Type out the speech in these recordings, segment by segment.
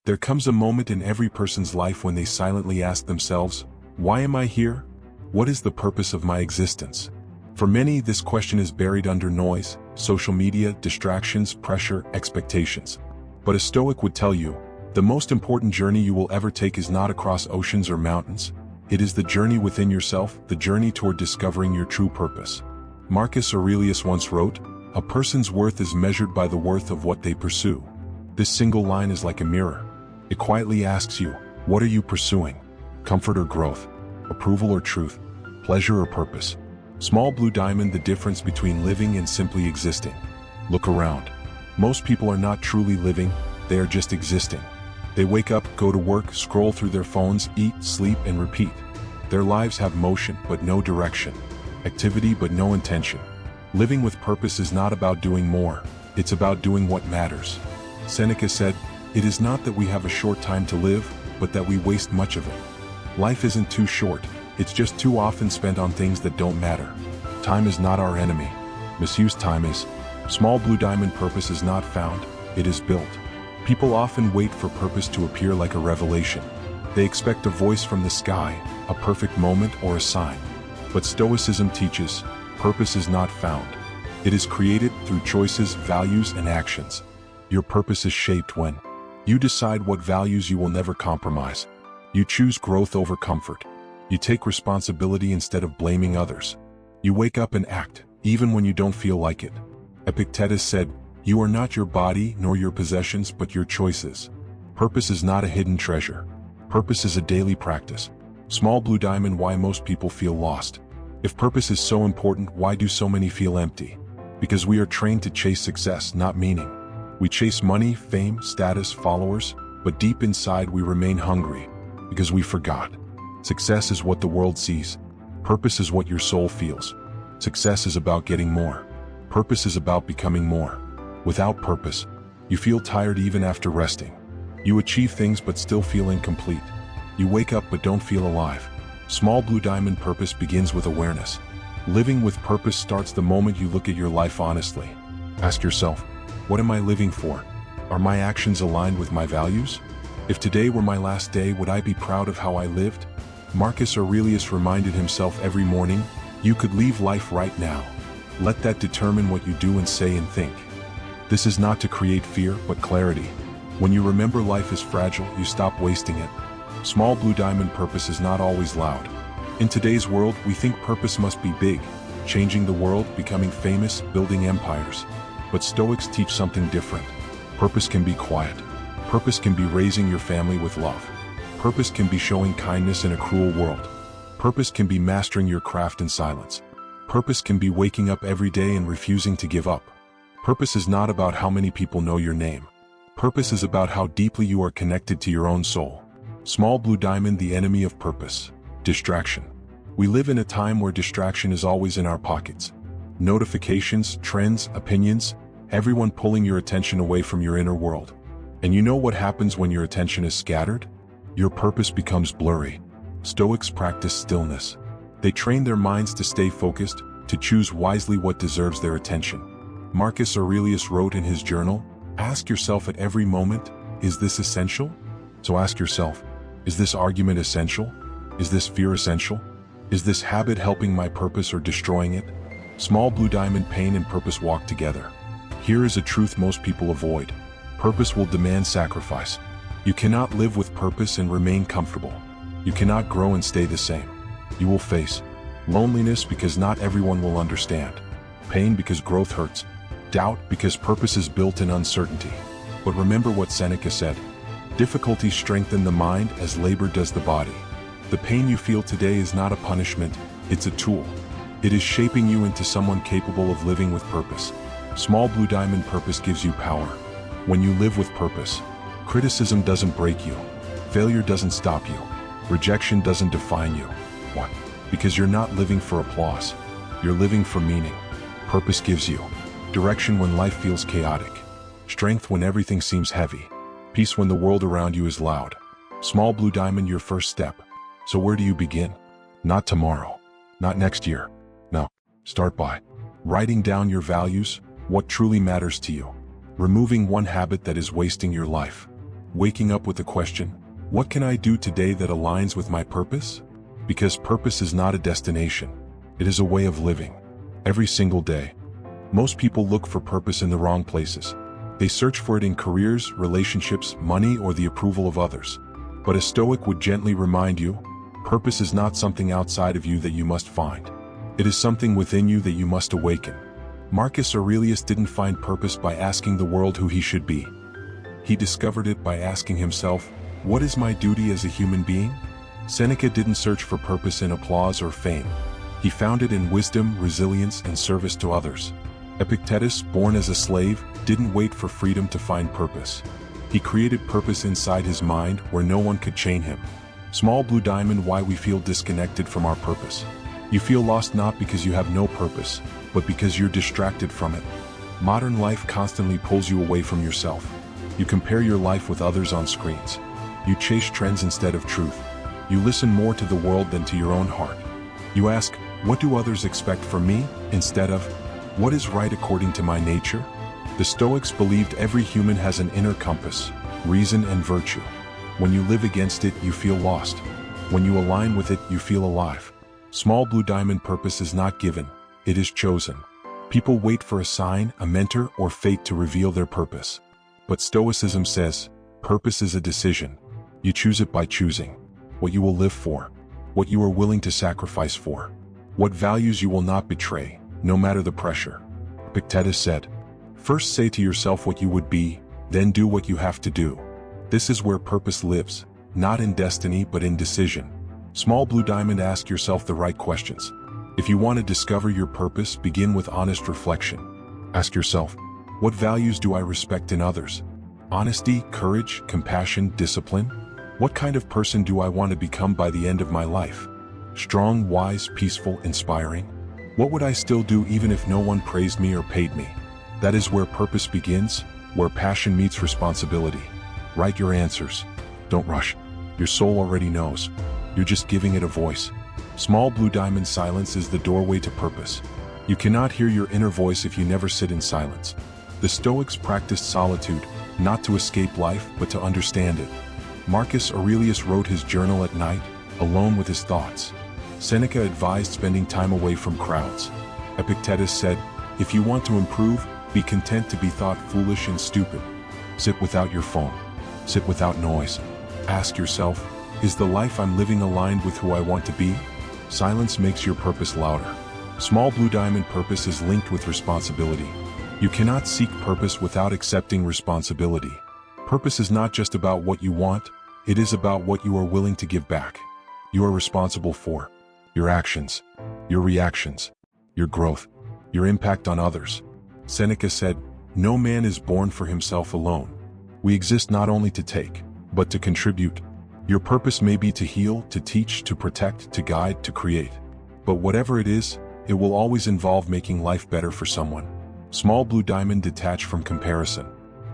There comes a moment in every person's life when they silently ask themselves, why am I here? What is the purpose of my existence? For many, this question is buried under noise, social media, distractions, pressure, expectations. But a Stoic would tell you, the most important journey you will ever take is not across oceans or mountains. It is the journey within yourself, the journey toward discovering your true purpose. Marcus Aurelius once wrote, "A person's worth is measured by the worth of what they pursue." This single line is like a mirror. It quietly asks you, what are you pursuing? Comfort or growth? Approval or truth? Pleasure or purpose? Small blue diamond, the difference between living and simply existing. Look around. Most people are not truly living, they are just existing. They wake up, go to work, scroll through their phones, eat, sleep, and repeat. Their lives have motion but no direction, activity but no intention. Living with purpose is not about doing more, it's about doing what matters. Seneca said, "It is not that we have a short time to live, but that we waste much of it." Life isn't too short, it's just too often spent on things that don't matter. Time is not our enemy. Misused time is. Small blue diamond, purpose is not found, it is built. People often wait for purpose to appear like a revelation. They expect a voice from the sky, a perfect moment, or a sign. But Stoicism teaches, purpose is not found. It is created through choices, values, and actions. Your purpose is shaped when you decide what values you will never compromise. You choose growth over comfort. You take responsibility instead of blaming others. You wake up and act, even when you don't feel like it. Epictetus said, "You are not your body nor your possessions but your choices." Purpose is not a hidden treasure. Purpose is a daily practice. Small blue diamond, why most people feel lost. If purpose is so important, why do so many feel empty? Because we are trained to chase success, not meaning. We chase money, fame, status, followers, but deep inside we remain hungry, because we forgot. Success is what the world sees. Purpose is what your soul feels. Success is about getting more. Purpose is about becoming more. Without purpose, you feel tired even after resting. You achieve things but still feel incomplete. You wake up but don't feel alive. Small blue diamond, purpose begins with awareness. Living with purpose starts the moment you look at your life honestly. Ask yourself, what am I living for? Are my actions aligned with my values? If today were my last day, would I be proud of how I lived? Marcus Aurelius reminded himself every morning, you could leave life right now. Let that determine what you do and say and think. This is not to create fear, but clarity. When you remember life is fragile, you stop wasting it. Small blue diamond, purpose is not always loud. In today's world, we think purpose must be big, changing the world, becoming famous, building empires. But Stoics teach something different. Purpose can be quiet. Purpose can be raising your family with love. Purpose can be showing kindness in a cruel world. Purpose can be mastering your craft in silence. Purpose can be waking up every day and refusing to give up. Purpose is not about how many people know your name. Purpose is about how deeply you are connected to your own soul. Small blue diamond, the enemy of purpose. Distraction. We live in a time where distraction is always in our pockets. Notifications, trends, opinions, everyone pulling your attention away from your inner world. And you know what happens when your attention is scattered? Your purpose becomes blurry. Stoics practice stillness. They train their minds to stay focused, to choose wisely what deserves their attention. Marcus Aurelius wrote in his journal, ask yourself at every moment, is this essential? So ask yourself, is this argument essential? Is this fear essential? Is this habit helping my purpose or destroying it? Small blue diamond, pain and purpose walk together. Here is a truth most people avoid. Purpose will demand sacrifice. You cannot live with purpose and remain comfortable. You cannot grow and stay the same. You will face loneliness because not everyone will understand. Pain because growth hurts. Doubt because purpose is built in uncertainty. But remember what Seneca said. Difficulty strengthens the mind as labor does the body. The pain you feel today is not a punishment, it's a tool. It is shaping you into someone capable of living with purpose. Small blue diamond, purpose gives you power. When you live with purpose, criticism doesn't break you. Failure doesn't stop you. Rejection doesn't define you. Why? Because you're not living for applause. You're living for meaning. Purpose gives you direction when life feels chaotic, strength when everything seems heavy, peace when the world around you is loud. Small blue diamond, your first step. So where do you begin? Not tomorrow. Not next year. No. Start by writing down your values, what truly matters to you. Removing one habit that is wasting your life. waking up with the question, what can I do today that aligns with my purpose? Because purpose is not a destination. It is a way of living. Every single day. Most people look for purpose in the wrong places. They search for it in careers, relationships, money, or the approval of others. But a Stoic would gently remind you, purpose is not something outside of you that you must find. It is something within you that you must awaken. Marcus Aurelius didn't find purpose by asking the world who he should be. He discovered it by asking himself, what is my duty as a human being? Seneca didn't search for purpose in applause or fame. He found it in wisdom, resilience, and service to others. Epictetus, born as a slave, didn't wait for freedom to find purpose. He created purpose inside his mind where no one could chain him. Small blue diamond, why we feel disconnected from our purpose. You feel lost not because you have no purpose, but because you're distracted from it. Modern life constantly pulls you away from yourself. You compare your life with others on screens. You chase trends instead of truth. You listen more to the world than to your own heart. You ask, what do others expect from me, instead of, what is right according to my nature? The Stoics believed every human has an inner compass, reason and virtue. When you live against it, you feel lost. When you align with it, you feel alive. Small blue diamond, purpose is not given, it is chosen. People wait for a sign, a mentor, or fate to reveal their purpose. But Stoicism says, purpose is a decision. You choose it by choosing what you will live for, what you are willing to sacrifice for, what values you will not betray, no matter the pressure. Epictetus said, first say to yourself what you would be, then do what you have to do. This is where purpose lives, not in destiny but in decision. Small blue diamond, ask yourself the right questions. If you want to discover your purpose, begin with honest reflection. Ask yourself, what values do I respect in others? Honesty, courage, compassion, discipline? What kind of person do I want to become by the end of my life? Strong, wise, peaceful, inspiring? What would I still do even if no one praised me or paid me? That is where purpose begins, where passion meets responsibility. Write your answers. Don't rush. Your soul already knows. You're just giving it a voice. Small blue diamond, silence is the doorway to purpose. You cannot hear your inner voice if you never sit in silence. The Stoics practiced solitude, not to escape life, but to understand it. Marcus Aurelius wrote his journal at night, alone with his thoughts. Seneca advised spending time away from crowds. Epictetus said, if you want to improve, be content to be thought foolish and stupid. Sit without your phone. Sit without noise. Ask yourself, is the life I'm living aligned with who I want to be? Silence makes your purpose louder. Small blue diamond, purpose is linked with responsibility. You cannot seek purpose without accepting responsibility. Purpose is not just about what you want, it is about what you are willing to give back. You are responsible for your actions, your reactions, your growth, your impact on others. Seneca said, no man is born for himself alone. We exist not only to take, but to contribute. Your purpose may be to heal, to teach, to protect, to guide, to create. But whatever it is, it will always involve making life better for someone. Small blue diamond, detach from comparison.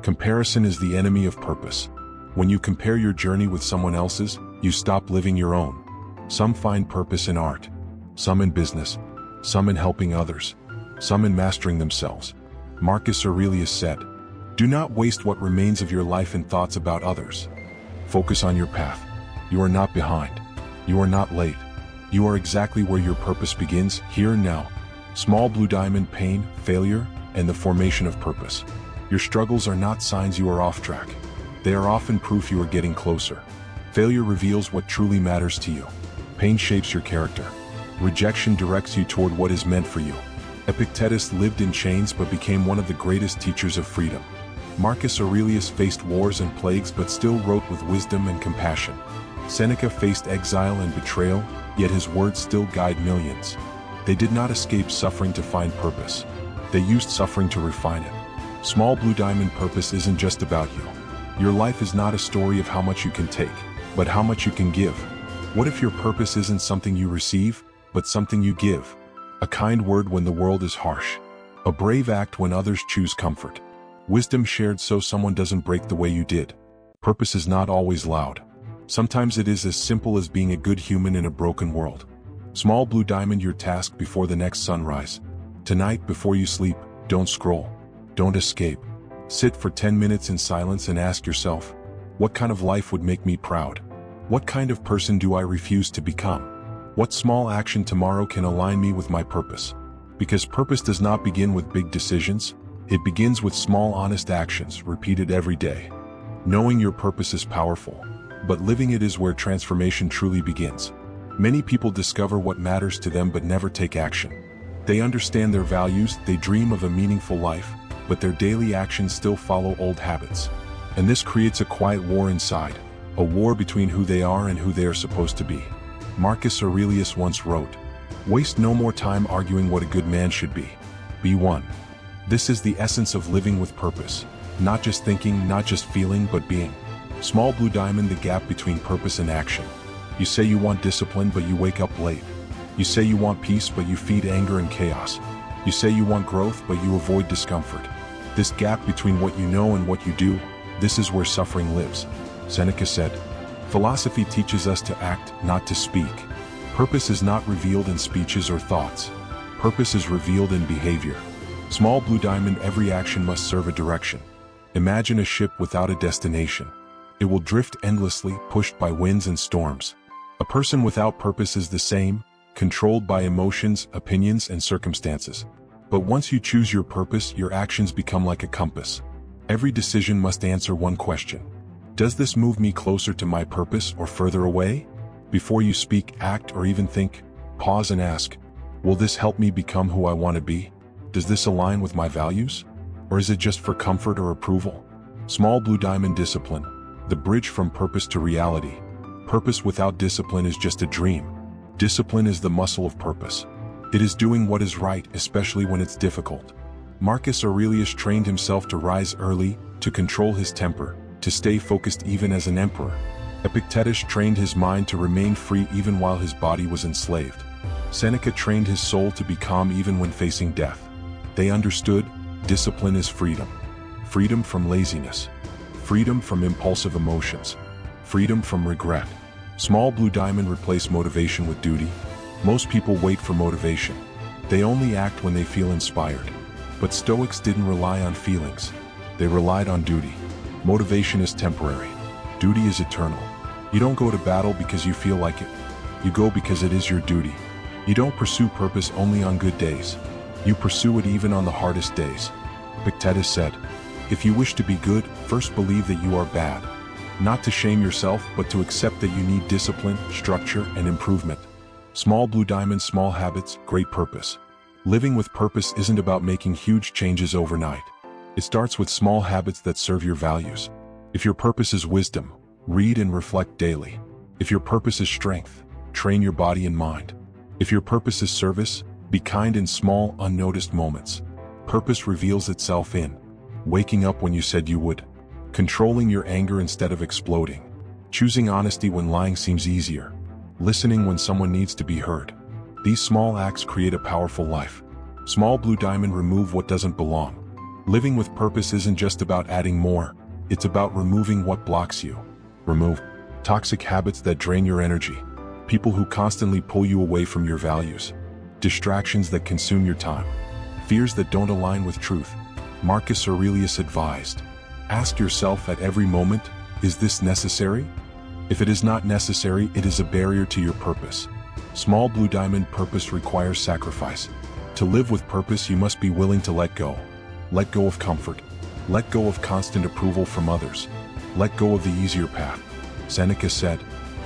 Comparison is the enemy of purpose. When you compare your journey with someone else's, you stop living your own. Some find purpose in art, some in business, some in helping others, some in mastering themselves. Marcus Aurelius said, do not waste what remains of your life in thoughts about others. Focus on your path. You are not behind. You are not late. You are exactly where your purpose begins, here and now. Small blue diamond, pain, failure, and the formation of purpose. Your struggles are not signs you are off track. They are often proof you are getting closer. Failure reveals what truly matters to you. Pain shapes your character. Rejection directs you toward what is meant for you. Epictetus lived in chains but became one of the greatest teachers of freedom. Marcus Aurelius faced wars and plagues but still wrote with wisdom and compassion. Seneca faced exile and betrayal, yet his words still guide millions. They did not escape suffering to find purpose. They used suffering to refine it. Small blue diamond, purpose isn't just about you. Your life is not a story of how much you can take, but how much you can give. What if your purpose isn't something you receive, but something you give? A kind word when the world is harsh. A brave act when others choose comfort. Wisdom shared so someone doesn't break the way you did. Purpose is not always loud. Sometimes it is as simple as being a good human in a broken world. Small blue diamond, your task before the next sunrise. Tonight, before you sleep, don't scroll. Don't escape. Sit for 10 minutes in silence and ask yourself, What kind of life would make me proud? What kind of person do I refuse to become? What small action tomorrow can align me with my purpose? Because purpose does not begin with big decisions, it begins with small honest actions repeated every day. Knowing your purpose is powerful, but living it is where transformation truly begins. Many people discover what matters to them but never take action. They understand their values, they dream of a meaningful life, but their daily actions still follow old habits. And this creates a quiet war inside, a war between who they are and who they are supposed to be. Marcus Aurelius once wrote, "Waste no more time arguing what a good man should be. Be one." This is the essence of living with purpose. Not just thinking, not just feeling, but being. Small blue diamond, the gap between purpose and action. You say you want discipline, but you wake up late. You say you want peace, but you feed anger and chaos. You say you want growth, but you avoid discomfort. This gap between what you know and what you do, this is where suffering lives. Seneca said, "Philosophy teaches us to act, not to speak. Purpose is not revealed in speeches or thoughts. Purpose is revealed in behavior." Small blue diamond, every action must serve a direction. Imagine a ship without a destination. It will drift endlessly, pushed by winds and storms. A person without purpose is the same, controlled by emotions, opinions, and circumstances. But once you choose your purpose, your actions become like a compass. Every decision must answer one question. Does this move me closer to my purpose or further away? Before you speak, act, or even think, pause and ask, will this help me become who I want to be? Does this align with my values? Or is it just for comfort or approval? Small blue diamond, discipline, the bridge from purpose to reality. Purpose without discipline is just a dream. Discipline is the muscle of purpose. It is doing what is right, especially when it's difficult. Marcus Aurelius trained himself to rise early, to control his temper, to stay focused even as an emperor. Epictetus trained his mind to remain free even while his body was enslaved. Seneca trained his soul to be calm even when facing death. They understood, discipline is freedom. Freedom from laziness. Freedom from impulsive emotions. Freedom from regret. Small blue diamond, replace motivation with duty. Most people wait for motivation. They only act when they feel inspired. But Stoics didn't rely on feelings. They relied on duty. Motivation is temporary. Duty is eternal. You don't go to battle because you feel like it. You go because it is your duty. You don't pursue purpose only on good days. You pursue it even on the hardest days. Epictetus said, "If you wish to be good, first believe that you are bad. Not to shame yourself, but to accept that you need discipline, structure, and improvement." Small blue diamond, small habits, great purpose. Living with purpose isn't about making huge changes overnight. It starts with small habits that serve your values. If your purpose is wisdom, read and reflect daily. If your purpose is strength, train your body and mind. If your purpose is service, be kind in small, unnoticed moments. Purpose reveals itself in waking up when you said you would, controlling your anger instead of exploding, choosing honesty when lying seems easier, listening when someone needs to be heard. These small acts create a powerful life. Small blue diamond, remove what doesn't belong. Living with purpose isn't just about adding more, it's about removing what blocks you. Remove toxic habits that drain your energy, people who constantly pull you away from your values, distractions that consume your time, fears that don't align with truth. Marcus Aurelius advised, ask yourself at every moment, is this necessary? If it is not necessary, it is a barrier to your purpose. Small blue diamond, purpose requires sacrifice. To live with purpose, you must be willing to let go. Let go of comfort. Let go of constant approval from others. Let go of the easier path. Seneca said,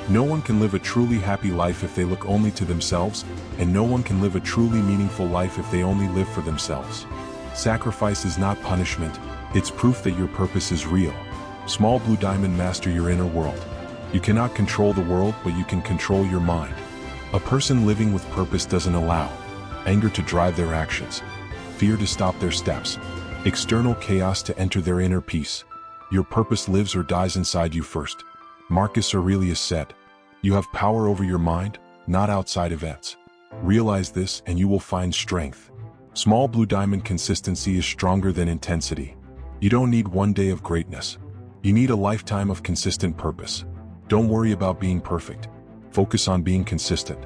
no one can live a truly happy life if they look only to themselves, and no one can live a truly meaningful life if they only live for themselves. Sacrifice is not punishment, it's proof that your purpose is real. Small blue diamond, master your inner world. You cannot control the world, but you can control your mind. A person living with purpose doesn't allow anger to drive their actions, fear to stop their steps, external chaos to enter their inner peace. Your purpose lives or dies inside you first. Marcus Aurelius said, you have power over your mind, not outside events. Realize this and you will find strength. Small blue diamond, consistency is stronger than intensity. You don't need one day of greatness. You need a lifetime of consistent purpose. Don't worry about being perfect. Focus on being consistent.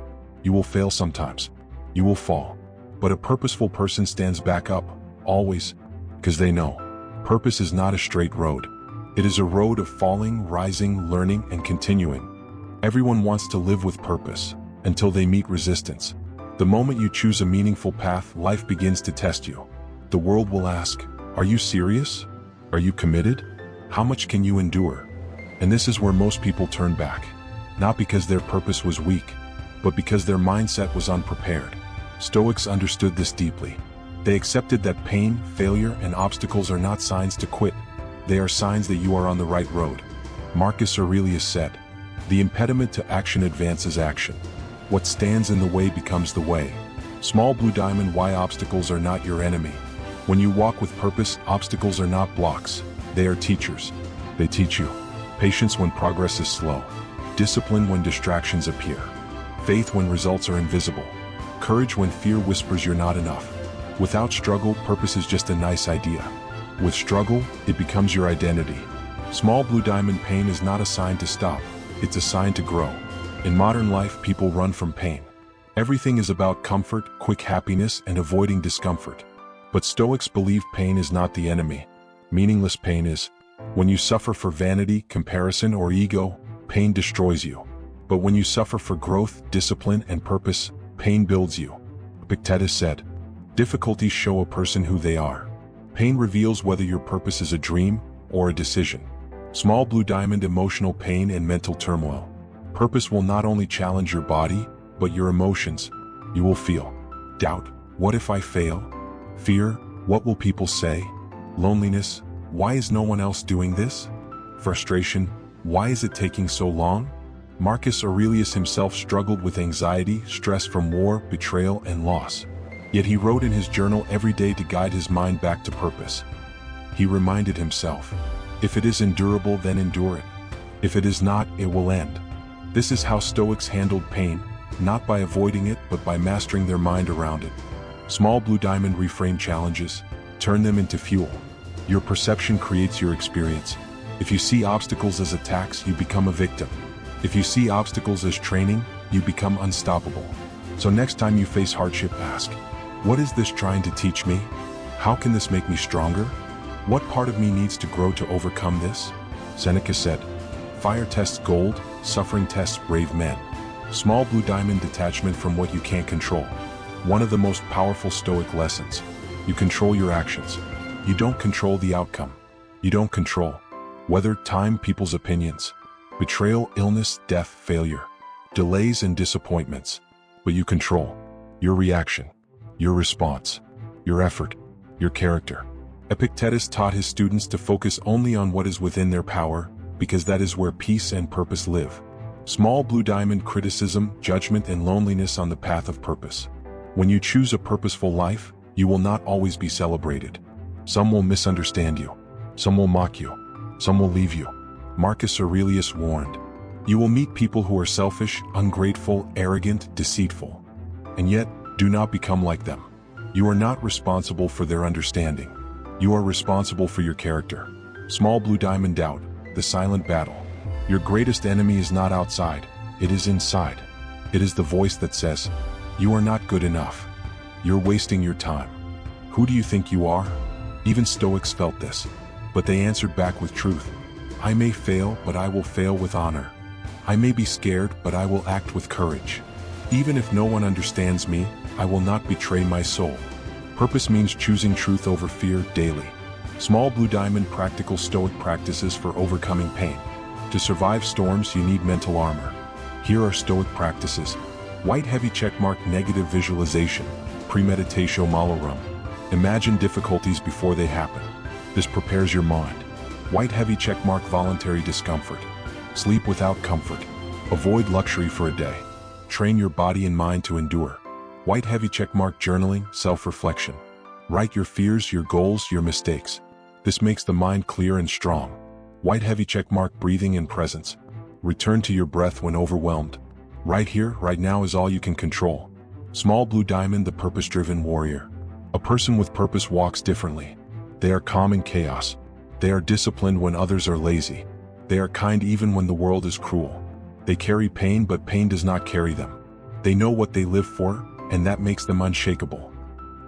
You will fail sometimes. You will fall. But a purposeful person stands back up, always, because they know purpose is not a straight road. It is a road of falling, rising, learning, and continuing. Everyone wants to live with purpose, until they meet resistance. The moment you choose a meaningful path, life begins to test you. The world will ask, are you serious? Are you committed? How much can you endure? And this is where most people turn back. Not because their purpose was weak, but because their mindset was unprepared. Stoics understood this deeply. They accepted that pain, failure, and obstacles are not signs to quit. They are signs that you are on the right road. Marcus Aurelius said, "The impediment to action advances action. What stands in the way becomes the way." Small blue diamond, why obstacles are not your enemy. When you walk with purpose, obstacles are not blocks. They are teachers. They teach you patience when progress is slow, discipline when distractions appear, faith when results are invisible, courage when fear whispers you're not enough. Without struggle, purpose is just a nice idea. With struggle, it becomes your identity. Small blue diamond, pain is not a sign to stop, it's a sign to grow. In modern life, people run from pain. Everything is about comfort, quick happiness, and avoiding discomfort. But Stoics believe pain is not the enemy. Meaningless pain is. When you suffer for vanity, comparison, or ego, pain destroys you. But when you suffer for growth, discipline, and purpose, pain builds you. Epictetus said, "Difficulties show a person who they are." Pain reveals whether your purpose is a dream or a decision. Small blue diamond, emotional pain and mental turmoil. Purpose will not only challenge your body, but your emotions. You will feel doubt, what if I fail? Fear, what will people say? Loneliness, why is no one else doing this? Frustration, why is it taking so long? Marcus Aurelius himself struggled with anxiety, stress from war, betrayal, and loss. Yet he wrote in his journal every day to guide his mind back to purpose. He reminded himself, if it is endurable, then endure it. If it is not, it will end. This is how Stoics handled pain, not by avoiding it, but by mastering their mind around it. Small blue diamond, reframe challenges, turn them into fuel. Your perception creates your experience. If you see obstacles as attacks, you become a victim. If you see obstacles as training, you become unstoppable. So next time you face hardship, ask, what is this trying to teach me? How can this make me stronger? What part of me needs to grow to overcome this? Seneca said, fire tests gold, suffering tests brave men. Small blue diamond, detachment from what you can't control. One of the most powerful Stoic lessons. You control your actions. You don't control the outcome. You don't control weather, time, people's opinions, betrayal, illness, death, failure, delays, and disappointments. But you control your reaction, your response, your effort, your character. Epictetus taught his students to focus only on what is within their power, because that is where peace and purpose live. Small blue diamond, criticism, judgment, and loneliness on the path of purpose. When you choose a purposeful life, you will not always be celebrated. Some will misunderstand you. Some will mock you. Some will leave you. Marcus Aurelius warned, you will meet people who are selfish, ungrateful, arrogant, deceitful. And yet, do not become like them. You are not responsible for their understanding. You are responsible for your character. Small blue diamond, doubt, the silent battle. Your greatest enemy is not outside, it is inside. It is the voice that says, you are not good enough. You're wasting your time. Who do you think you are? Even Stoics felt this, but they answered back with truth. I may fail, but I will fail with honor. I may be scared, but I will act with courage. Even if no one understands me, I will not betray my soul. Purpose means choosing truth over fear daily. Small blue diamond, practical Stoic practices for overcoming pain. To survive storms, you need mental armor. Here are Stoic practices. White heavy checkmark, negative visualization, premeditatio malorum. Imagine difficulties before they happen. This prepares your mind. White heavy checkmark, voluntary discomfort. Sleep without comfort. Avoid luxury for a day. Train your body and mind to endure. White heavy checkmark, journaling, self-reflection. Write your fears, your goals, your mistakes. This makes the mind clear and strong. White heavy checkmark, breathing and presence. Return to your breath when overwhelmed. Right here, right now is all you can control. Small blue diamond, the purpose-driven warrior. A person with purpose walks differently. They are calm in chaos. They are disciplined when others are lazy. They are kind even when the world is cruel. They carry pain, but pain does not carry them. They know what they live for, and that makes them unshakable.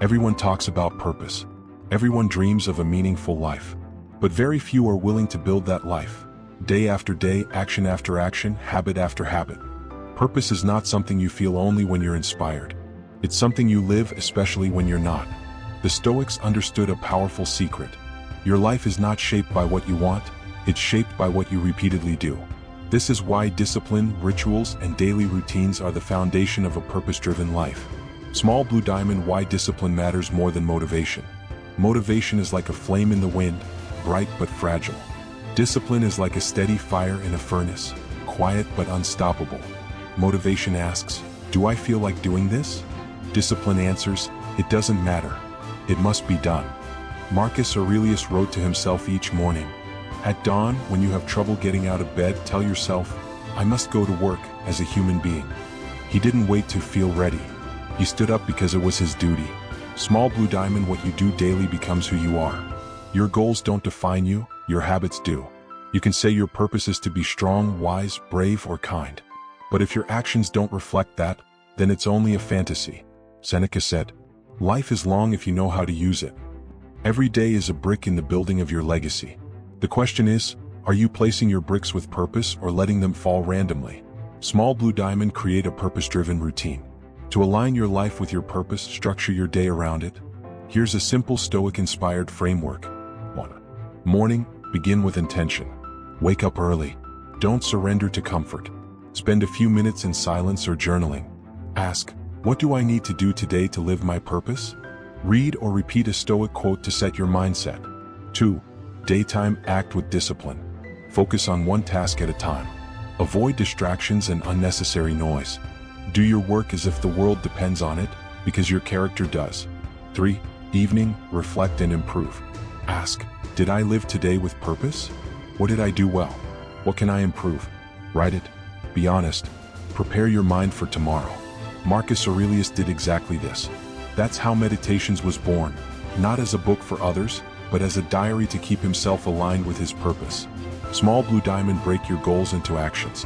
Everyone talks about purpose. Everyone dreams of a meaningful life. But very few are willing to build that life. Day after day, action after action, habit after habit. Purpose is not something you feel only when you're inspired. It's something you live, especially when you're not. The Stoics understood a powerful secret. Your life is not shaped by what you want, it's shaped by what you repeatedly do. This is why discipline, rituals, and daily routines are the foundation of a purpose-driven life. Small blue diamond, why discipline matters more than motivation. Motivation is like a flame in the wind, bright but fragile. Discipline is like a steady fire in a furnace, quiet but unstoppable. Motivation asks, do I feel like doing this? Discipline answers, it doesn't matter. It must be done. Marcus Aurelius wrote to himself each morning, at dawn, when you have trouble getting out of bed, tell yourself, I must go to work as a human being. He didn't wait to feel ready. He stood up because it was his duty. Small blue diamond, what you do daily becomes who you are. Your goals don't define you, your habits do. You can say your purpose is to be strong, wise, brave, or kind. But if your actions don't reflect that, then it's only a fantasy. Seneca said, life is long if you know how to use it. Every day is a brick in the building of your legacy. The question is, are you placing your bricks with purpose or letting them fall randomly? Small blue diamond, create a purpose-driven routine. To align your life with your purpose, structure your day around it. Here's a simple Stoic-inspired framework. 1. Morning, begin with intention. Wake up early. Don't surrender to comfort. Spend a few minutes in silence or journaling. Ask, what do I need to do today to live my purpose? Read or repeat a Stoic quote to set your mindset. 2. Daytime, act with discipline. Focus on one task at a time. Avoid distractions and unnecessary noise. Do your work as if the world depends on it, because your character does. 3. Evening, reflect and improve. Ask, did I live today with purpose? What did I do well? What can I improve? Write it. Be honest. Prepare your mind for tomorrow. Marcus Aurelius did exactly this. That's how Meditations was born, not as a book for others, but as a diary to keep himself aligned with his purpose. Small blue diamond, break your goals into actions.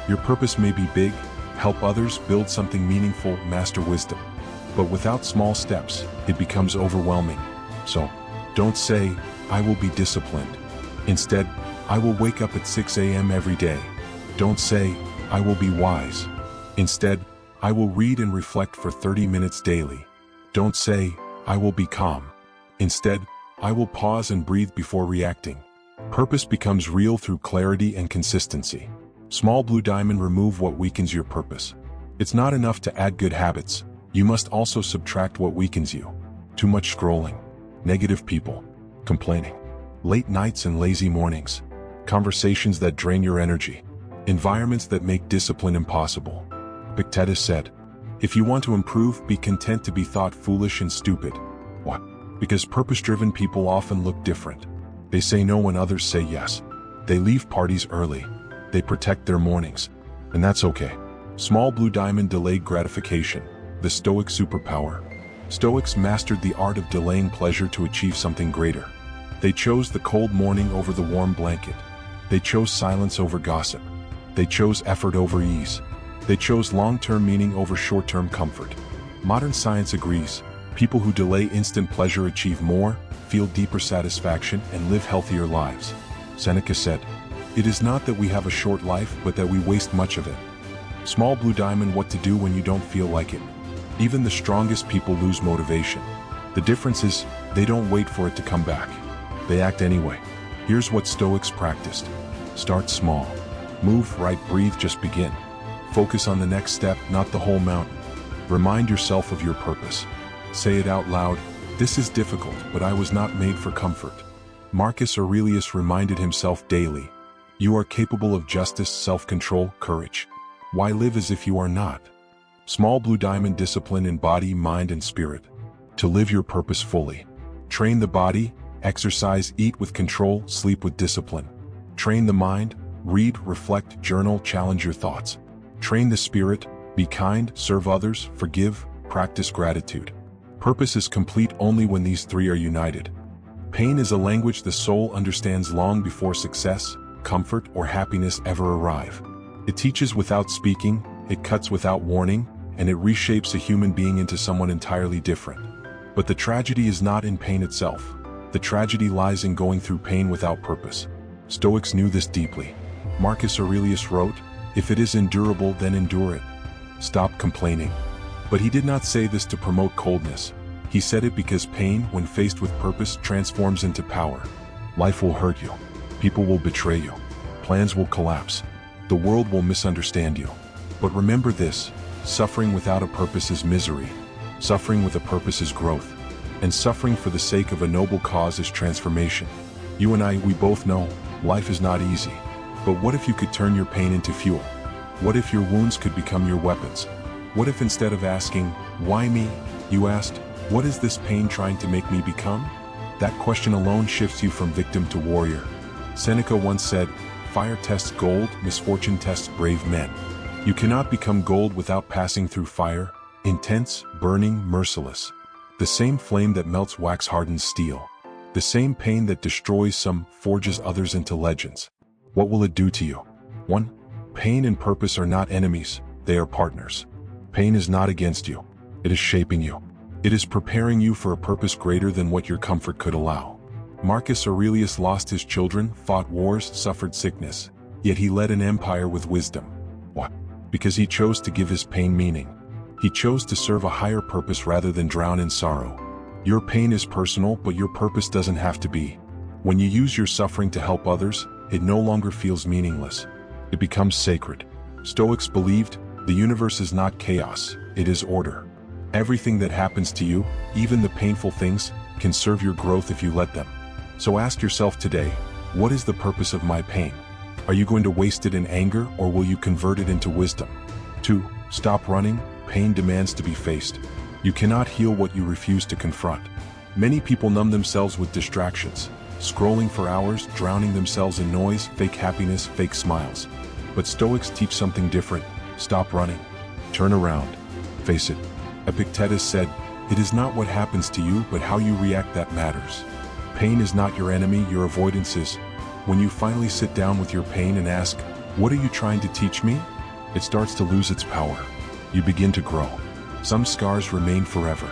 Your purpose may be big, help others, build something meaningful, master wisdom. But without small steps, it becomes overwhelming. So, don't say, I will be disciplined. Instead, I will wake up at 6 a.m. every day. Don't say, I will be wise. Instead, I will read and reflect for 30 minutes daily. Don't say, I will be calm. Instead, I will pause and breathe before reacting. Purpose becomes real through clarity and consistency. Small blue diamond, remove what weakens your purpose. It's not enough to add good habits. You must also subtract what weakens you. Too much scrolling, negative people, complaining, late nights and lazy mornings, conversations that drain your energy, environments that make discipline impossible. Epictetus said, if you want to improve, be content to be thought foolish and stupid. Why? Because purpose-driven people often look different. They say no when others say yes. They leave parties early. They protect their mornings. And that's okay. Small blue diamond, delayed gratification, the Stoic superpower. Stoics mastered the art of delaying pleasure to achieve something greater. They chose the cold morning over the warm blanket. They chose silence over gossip. They chose effort over ease. They chose long-term meaning over short-term comfort. Modern science agrees. People who delay instant pleasure achieve more, feel deeper satisfaction, and live healthier lives. Seneca said, it is not that we have a short life, but that we waste much of it. Small blue diamond, what to do when you don't feel like it. Even the strongest people lose motivation. The difference is, they don't wait for it to come back. They act anyway. Here's what Stoics practiced. Start small. Move, write, breathe, just begin. Focus on the next step, not the whole mountain. Remind yourself of your purpose. Say it out loud, this is difficult, but I was not made for comfort. Marcus Aurelius reminded himself daily, you are capable of justice, self-control, courage. Why live as if you are not? Small blue diamond, discipline in body, mind, and spirit. To live your purpose fully. Train the body, exercise, eat with control, sleep with discipline. Train the mind, read, reflect, journal, challenge your thoughts. Train the spirit, be kind, serve others, forgive, practice gratitude. Purpose is complete only when these three are united. Pain is a language the soul understands long before success, comfort, or happiness ever arrive. It teaches without speaking, it cuts without warning, and it reshapes a human being into someone entirely different. But the tragedy is not in pain itself. The tragedy lies in going through pain without purpose. Stoics knew this deeply. Marcus Aurelius wrote, "If it is endurable, then endure it. Stop complaining." But he did not say this to promote coldness. He said it because pain, when faced with purpose, transforms into power. Life will hurt you. People will betray you. Plans will collapse. The world will misunderstand you. But remember this: suffering without a purpose is misery. Suffering with a purpose is growth. And suffering for the sake of a noble cause is transformation. You and I, we both know, life is not easy. But what if you could turn your pain into fuel? What if your wounds could become your weapons? What if instead of asking, "Why me?" you asked, "What is this pain trying to make me become?" That question alone shifts you from victim to warrior. Seneca once said, "Fire tests gold, misfortune tests brave men." You cannot become gold without passing through fire, intense, burning, merciless. The same flame that melts wax hardens steel. The same pain that destroys some forges others into legends. What will it do to you? 1. Pain and purpose are not enemies, they are partners. Pain is not against you. It is shaping you. It is preparing you for a purpose greater than what your comfort could allow. Marcus Aurelius lost his children, fought wars, suffered sickness, yet he led an empire with wisdom. What? Because he chose to give his pain meaning. He chose to serve a higher purpose rather than drown in sorrow. Your pain is personal, but your purpose doesn't have to be. When you use your suffering to help others, it no longer feels meaningless. It becomes sacred. Stoics believed, the universe is not chaos, it is order. Everything that happens to you, even the painful things, can serve your growth if you let them. So ask yourself today, what is the purpose of my pain? Are you going to waste it in anger, or will you convert it into wisdom? 2. Stop running. Pain demands to be faced. You cannot heal what you refuse to confront. Many people numb themselves with distractions, scrolling for hours, drowning themselves in noise, fake happiness, fake smiles. But Stoics teach something different. Stop running. Turn around. Face it. Epictetus said, "It is not what happens to you, but how you react that matters." Pain is not your enemy, your avoidance is. When you finally sit down with your pain and ask, "What are you trying to teach me?" it starts to lose its power. You begin to grow. Some scars remain forever.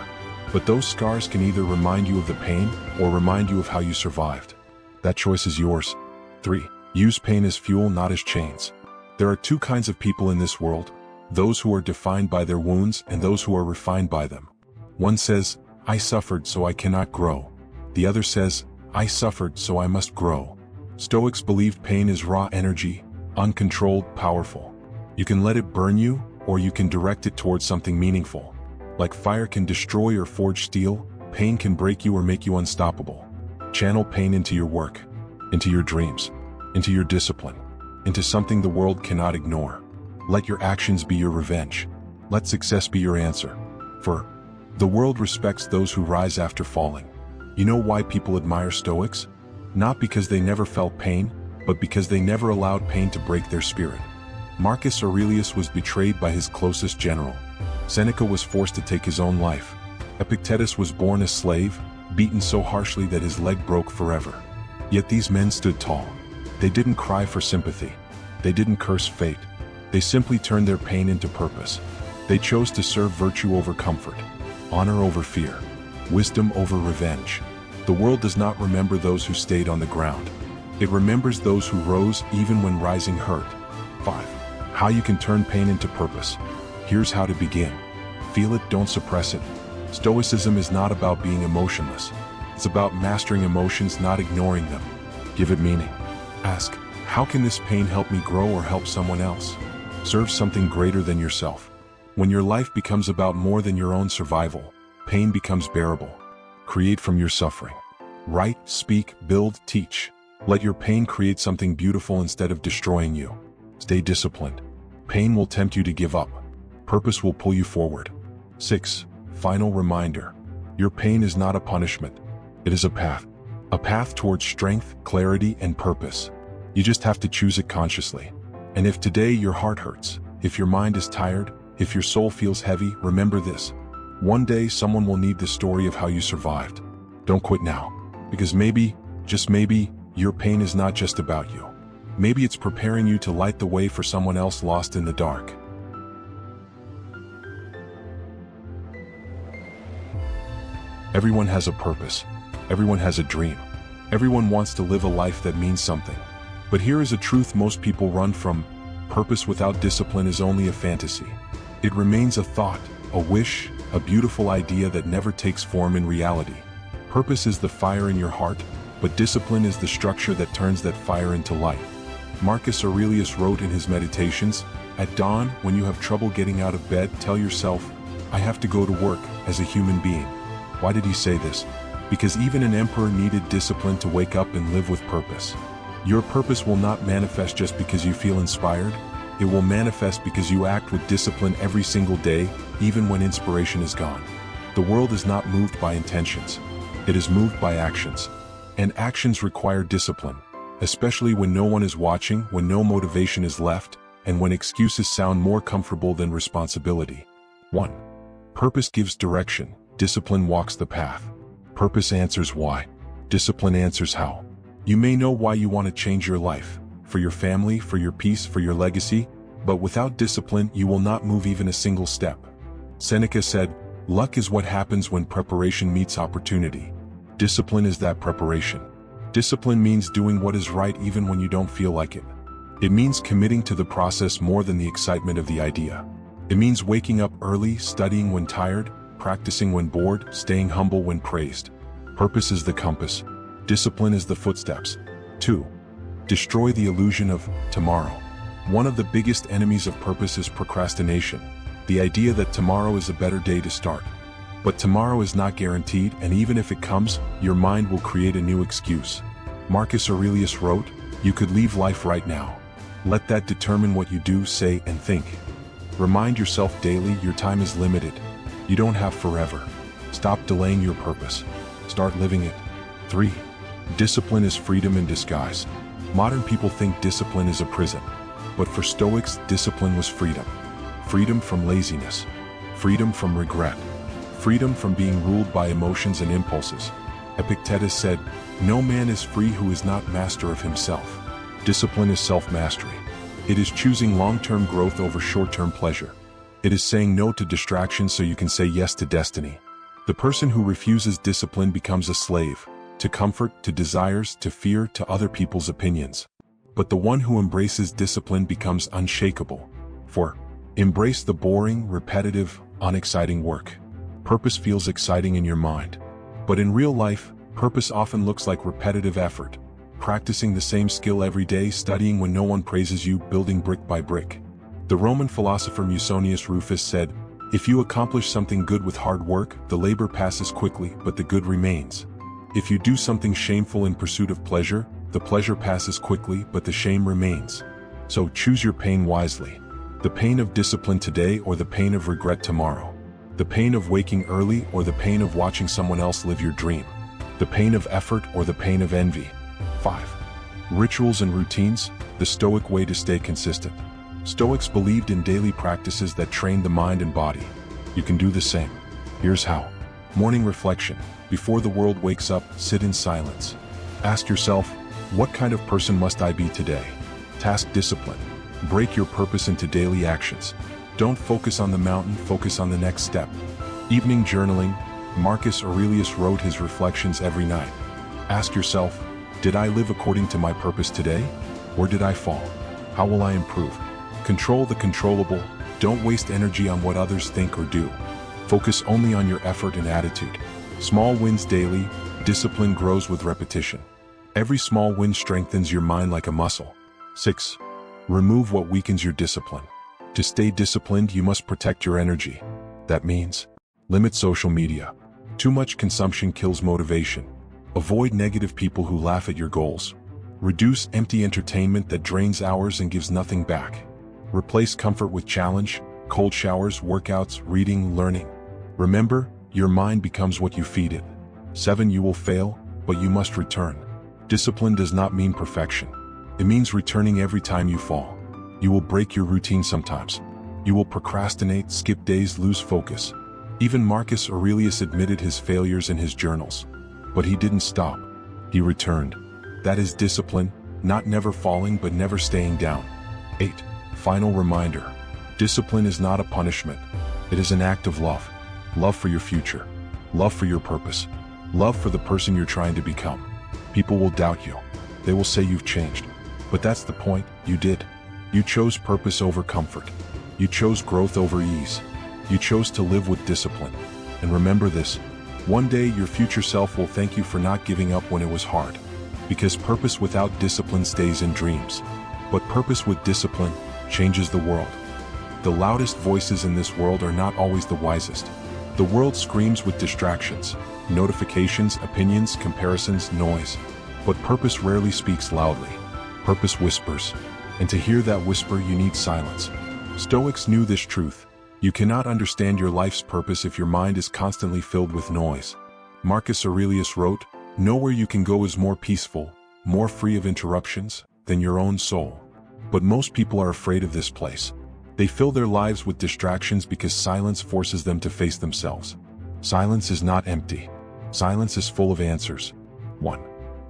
But those scars can either remind you of the pain or remind you of how you survived. That choice is yours. 3. Use pain as fuel, not as chains. There are two kinds of people in this world: those who are defined by their wounds and those who are refined by them. One says, "I suffered, so I cannot grow." The other says, "I suffered, so I must grow." Stoics believed pain is raw energy, uncontrolled, powerful. You can let it burn you, or you can direct it towards something meaningful. Like fire can destroy or forge steel, pain can break you or make you unstoppable. Channel pain into your work, into your dreams, into your discipline, into something the world cannot ignore. Let your actions be your revenge. Let success be your answer. For the world respects those who rise after falling. You know why people admire Stoics? Not because they never felt pain, but because they never allowed pain to break their spirit. Marcus Aurelius was betrayed by his closest general. Seneca was forced to take his own life. Epictetus was born a slave, beaten so harshly that his leg broke forever. Yet these men stood tall. They didn't cry for sympathy. They didn't curse fate. They simply turned their pain into purpose. They chose to serve virtue over comfort, honor over fear, wisdom over revenge. The world does not remember those who stayed on the ground. It remembers those who rose even when rising hurt. 5. How you can turn pain into purpose. Here's how to begin. Feel it, don't suppress it. Stoicism is not about being emotionless. It's about mastering emotions, not ignoring them. Give it meaning. Ask, how can this pain help me grow or help someone else? Serve something greater than yourself. When your life becomes about more than your own survival, pain becomes bearable. Create from your suffering. Write, speak, build, teach. Let your pain create something beautiful instead of destroying you. Stay disciplined. Pain will tempt you to give up. Purpose will pull you forward. 6. Final reminder. Your pain is not a punishment. It is a path. A path towards strength, clarity, and purpose. You just have to choose it consciously. And if today your heart hurts, if your mind is tired, if your soul feels heavy, remember this. One day someone will need the story of how you survived. Don't quit now. Because maybe, just maybe, your pain is not just about you. Maybe it's preparing you to light the way for someone else lost in the dark. Everyone has a purpose. Everyone has a dream. Everyone wants to live a life that means something. But here is a truth most people run from: purpose without discipline is only a fantasy. It remains a thought, a wish, a beautiful idea that never takes form in reality. Purpose is the fire in your heart, but discipline is the structure that turns that fire into light. Marcus Aurelius wrote in his Meditations, "At dawn, when you have trouble getting out of bed, tell yourself, 'I have to go to work,' as a human being." Why did he say this? Because even an emperor needed discipline to wake up and live with purpose. Your purpose will not manifest just because you feel inspired. It will manifest because you act with discipline every single day, even when inspiration is gone. The world is not moved by intentions. It is moved by actions. And actions require discipline, especially when no one is watching, when no motivation is left, and when excuses sound more comfortable than responsibility. 1. Purpose gives direction. Discipline walks the path. Purpose answers why. Discipline answers how. You may know why you want to change your life, for your family, for your peace, for your legacy, but without discipline you will not move even a single step. Seneca said, "Luck is what happens when preparation meets opportunity." Discipline is that preparation. Discipline means doing what is right even when you don't feel like it. It means committing to the process more than the excitement of the idea. It means waking up early, studying when tired, practicing when bored, staying humble when praised. Purpose is the compass. Discipline is the footsteps. 2. Destroy the illusion of tomorrow. One of the biggest enemies of purpose is procrastination, the idea that tomorrow is a better day to start. But tomorrow is not guaranteed, and even if it comes, your mind will create a new excuse. Marcus Aurelius wrote, "You could leave life right now. Let that determine what you do, say, and think." Remind yourself daily your time is limited. You don't have forever. Stop delaying your purpose. Start living it. 3. Discipline is freedom in disguise. Modern people think discipline is a prison. But for Stoics, discipline was freedom. Freedom from laziness. Freedom from regret. Freedom from being ruled by emotions and impulses. Epictetus said, "No man is free who is not master of himself." Discipline is self-mastery. It is choosing long-term growth over short-term pleasure. It is saying no to distractions so you can say yes to destiny. The person who refuses discipline becomes a slave, to comfort, to desires, to fear, to other people's opinions. But the one who embraces discipline becomes unshakable. 4. Embrace the boring, repetitive, unexciting work. Purpose feels exciting in your mind. But in real life, purpose often looks like repetitive effort. Practicing the same skill every day, studying when no one praises you, building brick by brick. The Roman philosopher Musonius Rufus said, "If you accomplish something good with hard work, the labor passes quickly, but the good remains. If you do something shameful in pursuit of pleasure, the pleasure passes quickly, but the shame remains." So choose your pain wisely. The pain of discipline today or the pain of regret tomorrow. The pain of waking early or the pain of watching someone else live your dream. The pain of effort or the pain of envy. 5. Rituals and routines, the Stoic way to stay consistent. Stoics believed in daily practices that train the mind and body. You can do the same. Here's how. Morning reflection. Before the world wakes up, sit in silence. Ask yourself, what kind of person must I be today? Task discipline. Break your purpose into daily actions. Don't focus on the mountain, focus on the next step. Evening journaling. Marcus Aurelius wrote his reflections every night. Ask yourself, did I live according to my purpose today? Or did I fall? How will I improve? Control the controllable. Don't waste energy on what others think or do. Focus only on your effort and attitude. Small wins daily. Discipline grows with repetition. Every small win strengthens your mind like a muscle. 6. Remove what weakens your discipline. To stay disciplined, you must protect your energy. That means, limit social media. Too much consumption kills motivation. Avoid negative people who laugh at your goals. Reduce empty entertainment that drains hours and gives nothing back. Replace comfort with challenge, cold showers, workouts, reading, learning. Remember, your mind becomes what you feed it. 7. You will fail, but you must return. Discipline does not mean perfection. It means returning every time you fall. You will break your routine sometimes. You will procrastinate, skip days, lose focus. Even Marcus Aurelius admitted his failures in his journals. But he didn't stop. He returned. That is discipline, not never falling but never staying down. 8. Final reminder. Discipline is not a punishment. It is an act of love. Love for your future. Love for your purpose. Love for the person you're trying to become. People will doubt you. They will say you've changed. But that's the point, you did. You chose purpose over comfort. You chose growth over ease. You chose to live with discipline. And remember this, one day your future self will thank you for not giving up when it was hard. Because purpose without discipline stays in dreams. But purpose with discipline changes the world. The loudest voices in this world are not always the wisest. The world screams with distractions, notifications, opinions, comparisons, noise. But purpose rarely speaks loudly. Purpose whispers. And to hear that whisper, you need silence. Stoics knew this truth. You cannot understand your life's purpose if your mind is constantly filled with noise. Marcus Aurelius wrote, "Nowhere you can go is more peaceful, more free of interruptions, than your own soul." But most people are afraid of this place. They fill their lives with distractions because silence forces them to face themselves. Silence is not empty. Silence is full of answers. 1.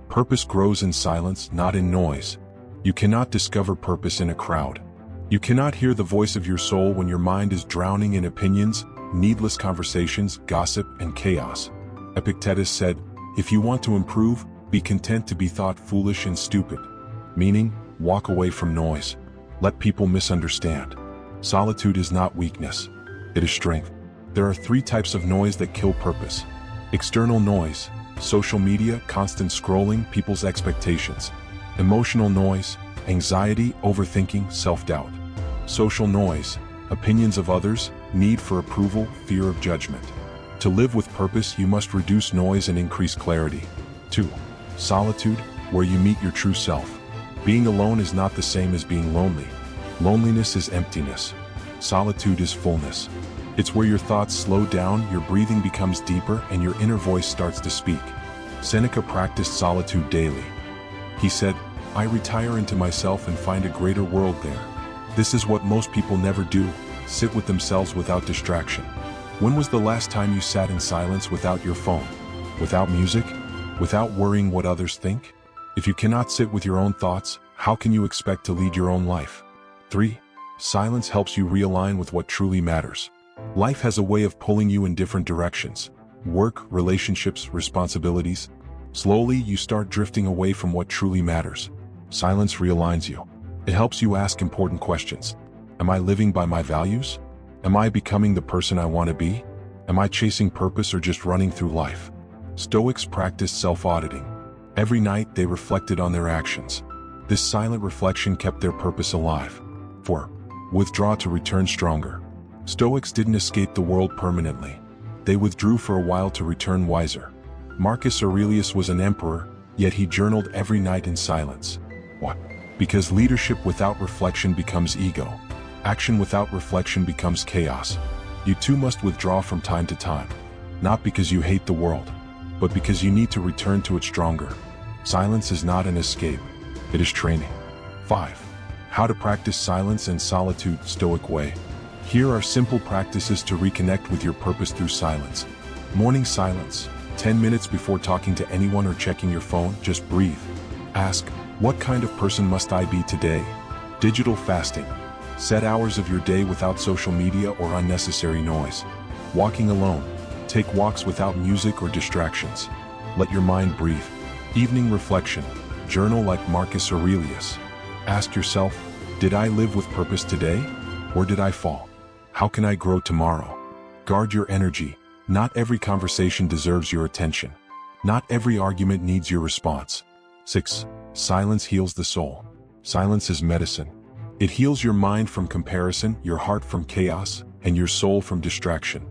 Purpose grows in silence, not in noise. You cannot discover purpose in a crowd. You cannot hear the voice of your soul when your mind is drowning in opinions, needless conversations, gossip, and chaos. Epictetus said, "If you want to improve, be content to be thought foolish and stupid." Meaning, walk away from noise. Let people misunderstand. Solitude is not weakness. It is strength. There are 3 types of noise that kill purpose. External noise, social media, constant scrolling, people's expectations. Emotional noise, anxiety, overthinking, self-doubt. Social noise, opinions of others, need for approval, fear of judgment. To live with purpose, you must reduce noise and increase clarity. 2. Solitude, where you meet your true self. Being alone is not the same as being lonely. Loneliness is emptiness. Solitude is fullness. It's where your thoughts slow down, your breathing becomes deeper, and your inner voice starts to speak. Seneca practiced solitude daily. He said, "I retire into myself and find a greater world there." This is what most people never do, sit with themselves without distraction. When was the last time you sat in silence without your phone? Without music? Without worrying what others think? If you cannot sit with your own thoughts, how can you expect to lead your own life? 3. Silence helps you realign with what truly matters. Life has a way of pulling you in different directions. Work, relationships, responsibilities. Slowly, you start drifting away from what truly matters. Silence realigns you. It helps you ask important questions. Am I living by my values? Am I becoming the person I want to be? Am I chasing purpose or just running through life? Stoics practiced self-auditing. Every night they reflected on their actions. This silent reflection kept their purpose alive. 4. Withdraw to return stronger. Stoics didn't escape the world permanently. They withdrew for a while to return wiser. Marcus Aurelius was an emperor, yet he journaled every night in silence. What? Because leadership without reflection becomes ego. Action without reflection becomes chaos. You too must withdraw from time to time. Not because you hate the world, but because you need to return to it stronger. Silence is not an escape. It is training. 5. How to practice silence and solitude Stoic way. Here are simple practices to reconnect with your purpose through silence. Morning silence. 10 minutes before talking to anyone or checking your phone, just breathe. Ask, what kind of person must I be today? Digital fasting. Set hours of your day without social media or unnecessary noise. Walking alone. Take walks without music or distractions. Let your mind breathe. Evening reflection. Journal like Marcus Aurelius. Ask yourself, did I live with purpose today? Or did I fall? How can I grow tomorrow? Guard your energy. Not every conversation deserves your attention. Not every argument needs your response. 6. Silence heals the soul. Silence is medicine. It heals your mind from comparison, your heart from chaos, and your soul from distraction.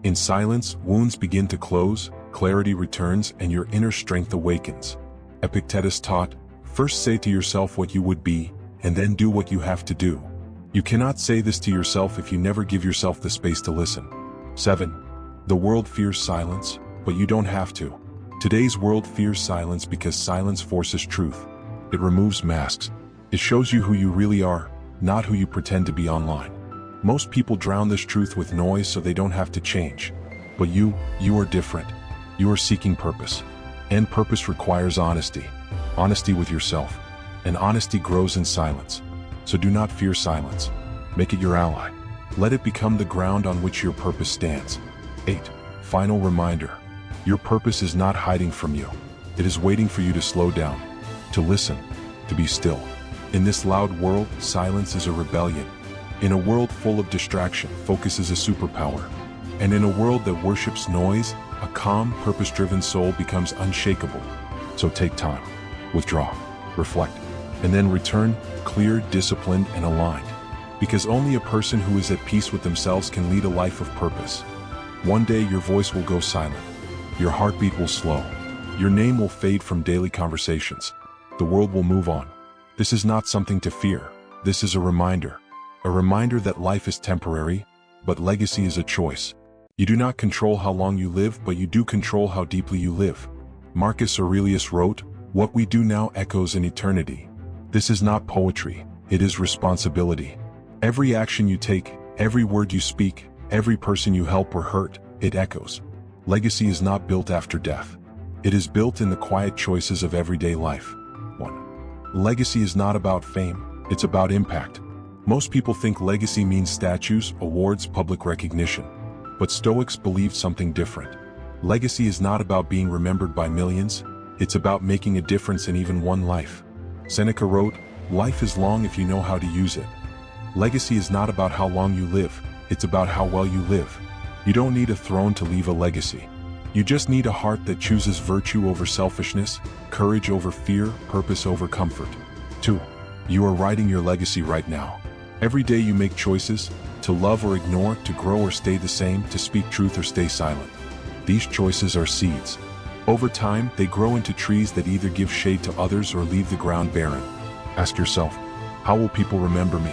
In silence, wounds begin to close, clarity returns, and your inner strength awakens. Epictetus taught, first say to yourself what you would be, and then do what you have to do. You cannot say this to yourself if you never give yourself the space to listen. 7. The world fears silence, but you don't have to. Today's world fears silence because silence forces truth. It removes masks. It shows you who you really are, not who you pretend to be online. Most people drown this truth with noise so they don't have to change. But you are different. You are seeking purpose. And purpose requires honesty. Honesty with yourself. And honesty grows in silence. So do not fear silence. Make it your ally. Let it become the ground on which your purpose stands. 8. Final reminder. Your purpose is not hiding from you. It is waiting for you to slow down, to listen, to be still. In this loud world, silence is a rebellion. In a world full of distraction, focus is a superpower. And in a world that worships noise, a calm, purpose-driven soul becomes unshakable. So take time, withdraw, reflect, and then return, clear, disciplined, and aligned. Because only a person who is at peace with themselves can lead a life of purpose. One day your voice will go silent. Your heartbeat will slow. Your name will fade from daily conversations. The world will move on. This is not something to fear. This is a reminder. A reminder that life is temporary, but legacy is a choice. You do not control how long you live, but you do control how deeply you live. Marcus Aurelius wrote, "What we do now echoes in eternity." This is not poetry, it is responsibility. Every action you take, every word you speak, every person you help or hurt, it echoes. Legacy is not built after death. It is built in the quiet choices of everyday life. 1. Legacy is not about fame, it's about impact. Most people think legacy means statues, awards, public recognition. But Stoics believed something different. Legacy is not about being remembered by millions, it's about making a difference in even one life. Seneca wrote, "Life is long if you know how to use it." Legacy is not about how long you live, it's about how well you live. You don't need a throne to leave a legacy. You just need a heart that chooses virtue over selfishness, courage over fear, purpose over comfort. 2. You are writing your legacy right now. Every day you make choices, to love or ignore, to grow or stay the same, to speak truth or stay silent. These choices are seeds. Over time, they grow into trees that either give shade to others or leave the ground barren. Ask yourself, how will people remember me?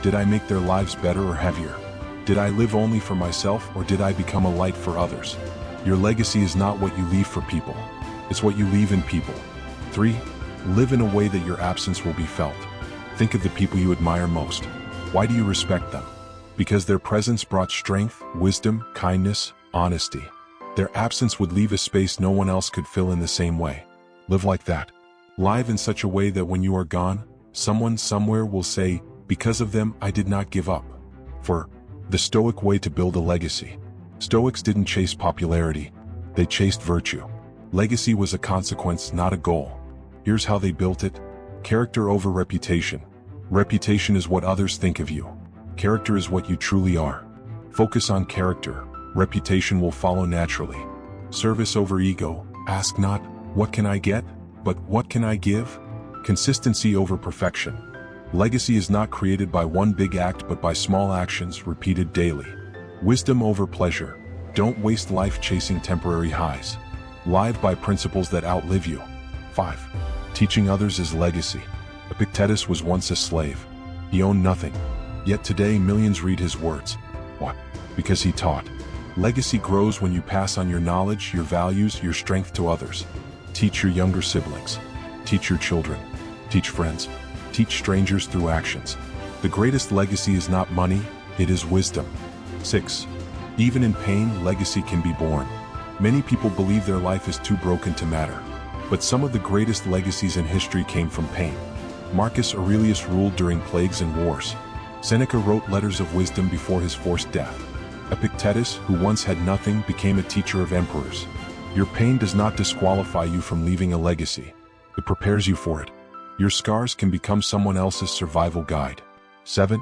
Did I make their lives better or heavier? Did I live only for myself, or did I become a light for others? Your legacy is not what you leave for people. It's what you leave in people. 3. Live in a way that your absence will be felt. Think of the people you admire most. Why do you respect them? Because their presence brought strength, wisdom, kindness, honesty. Their absence would leave a space no one else could fill in the same way. Live like that. Live in such a way that when you are gone, someone somewhere will say, "Because of them, I did not give up." 4. The Stoic way to build a legacy. Stoics didn't chase popularity, they chased virtue. Legacy was a consequence, not a goal. Here's how they built it. Character over reputation. Reputation is what others think of you. Character is what you truly are. Focus on character. Reputation will follow naturally. Service over ego. Ask not, "What can I get?" but "What can I give?" Consistency over perfection. Legacy is not created by one big act but by small actions repeated daily. Wisdom over pleasure. Don't waste life chasing temporary highs. Live by principles that outlive you. 5. Teaching others is legacy. Epictetus was once a slave. He owned nothing. Yet today millions read his words. Why? Because he taught. Legacy grows when you pass on your knowledge, your values, your strength to others. Teach your younger siblings. Teach your children. Teach friends. Teach strangers through actions. The greatest legacy is not money, it is wisdom. 6. Even in pain, legacy can be born. Many people believe their life is too broken to matter. But some of the greatest legacies in history came from pain. Marcus Aurelius ruled during plagues and wars. Seneca wrote letters of wisdom before his forced death. Epictetus, who once had nothing, became a teacher of emperors. Your pain does not disqualify you from leaving a legacy. It prepares you for it. Your scars can become someone else's survival guide. 7.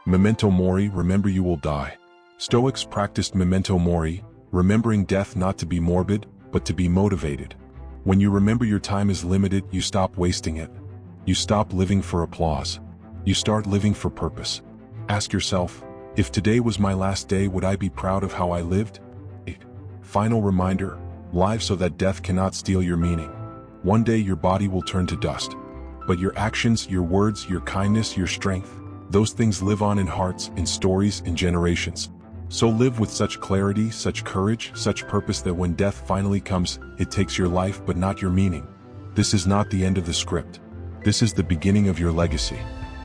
Memento mori, remember you will die. Stoics practiced memento mori, remembering death not to be morbid, but to be motivated. When you remember your time is limited, you stop wasting it. You stop living for applause. You start living for purpose. Ask yourself, if today was my last day, would I be proud of how I lived? 8. Final reminder, live so that death cannot steal your meaning. One day your body will turn to dust. But your actions, your words, your kindness, your strength, those things live on in hearts, in stories, in generations. So live with such clarity, such courage, such purpose that when death finally comes, it takes your life but not your meaning. This is not the end of the script. This is the beginning of your legacy.